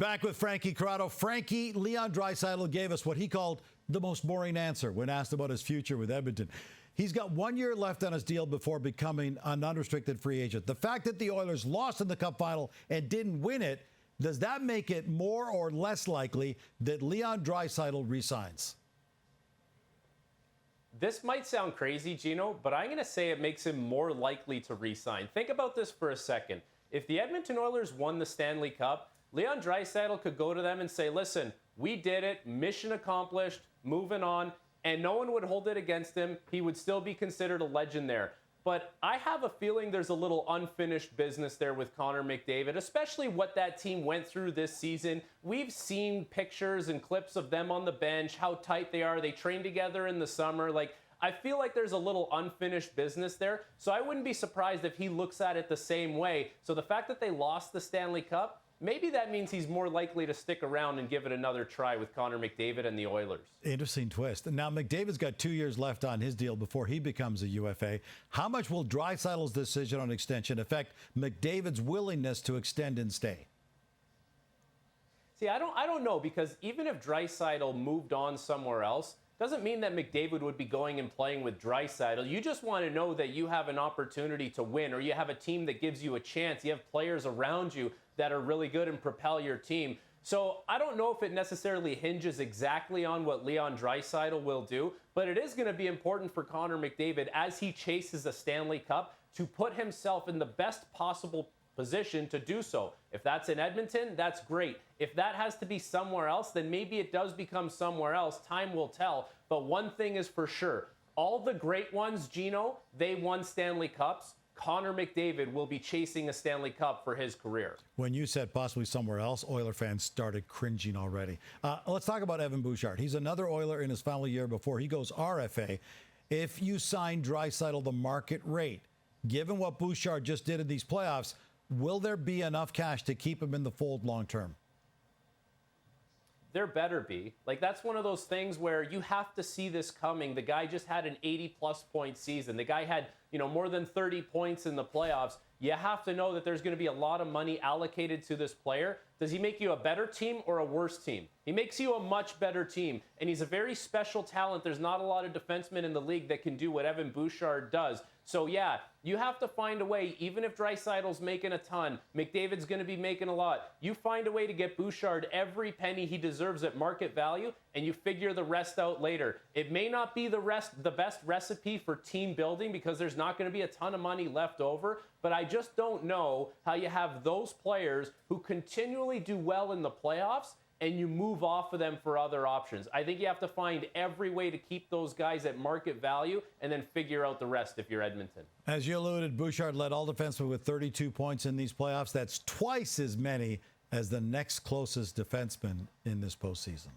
Back with Frankie Corrado. Frankie, Leon Draisaitl gave us what he called the most boring answer when asked about his future with Edmonton. He's got 1 year left on his deal before becoming an unrestricted free agent. The fact that the Oilers lost in the Cup Final and didn't win it, does that make it more or less likely that Leon Draisaitl resigns? This might sound crazy, Gino, but I'm going to say it makes him more likely to re-sign. Think about this for a second. If the Edmonton Oilers won the Stanley Cup, Leon Draisaitl could go to them and say, listen, we did it, mission accomplished, moving on, and no one would hold it against him. He would still be considered a legend there. But I have a feeling there's a little unfinished business there with Connor McDavid, especially what that team went through this season. We've seen pictures and clips of them on the bench, how tight they are. They train together in the summer. I feel like there's a little unfinished business there. So I wouldn't be surprised if he looks at it the same way. So the fact that they lost the Stanley Cup, maybe that means he's more likely to stick around and give it another try with Connor McDavid and the Oilers. Interesting twist. Now, McDavid's got 2 years left on his deal before he becomes a UFA. How much will Draisaitl's decision on extension affect McDavid's willingness to extend and stay? See, I don't know, because even if Draisaitl moved on somewhere else, doesn't mean that McDavid would be going and playing with Draisaitl. You just want to know that you have an opportunity to win, or you have a team that gives you a chance. You have players around you that are really good and propel your team. So I don't know if it necessarily hinges exactly on what Leon Draisaitl will do, but it is going to be important for Connor McDavid as he chases a Stanley Cup to put himself in the best possible position to do so. If that's in Edmonton, that's great. If that has to be somewhere else, then maybe it does become somewhere else. Time will tell. But one thing is for sure, all the great ones, Gino, they won Stanley Cups. Connor McDavid will be chasing a Stanley Cup for his career. When you said possibly somewhere else, Oiler fans started cringing already. Let's talk about Evan Bouchard. He's another Oiler in his final year before he goes RFA. If you sign Draisaitl the market rate, given what Bouchard just did in these playoffs, will there be enough cash to keep him in the fold long term? There better be. That's one of those things where you have to see this coming. The guy just had an 80-plus point season. The guy had, more than 30 points in the playoffs. You have to know that there's going to be a lot of money allocated to this player. Does he make you a better team or a worse team? He makes you a much better team, and he's a very special talent. There's not a lot of defensemen in the league that can do what Evan Bouchard does. So, yeah, you have to find a way, even if Draisaitl's making a ton, McDavid's going to be making a lot. You find a way to get Bouchard every penny he deserves at market value, and you figure the rest out later. It may not be the best recipe for team building because there's not going to be a ton of money left over, but I just don't know how you have those players who continually do well in the playoffs and you move off of them for other options. I think you have to find every way to keep those guys at market value and then figure out the rest if you're Edmonton. As you alluded, Bouchard led all defensemen with 32 points in these playoffs. That's twice as many as the next closest defenseman in this postseason.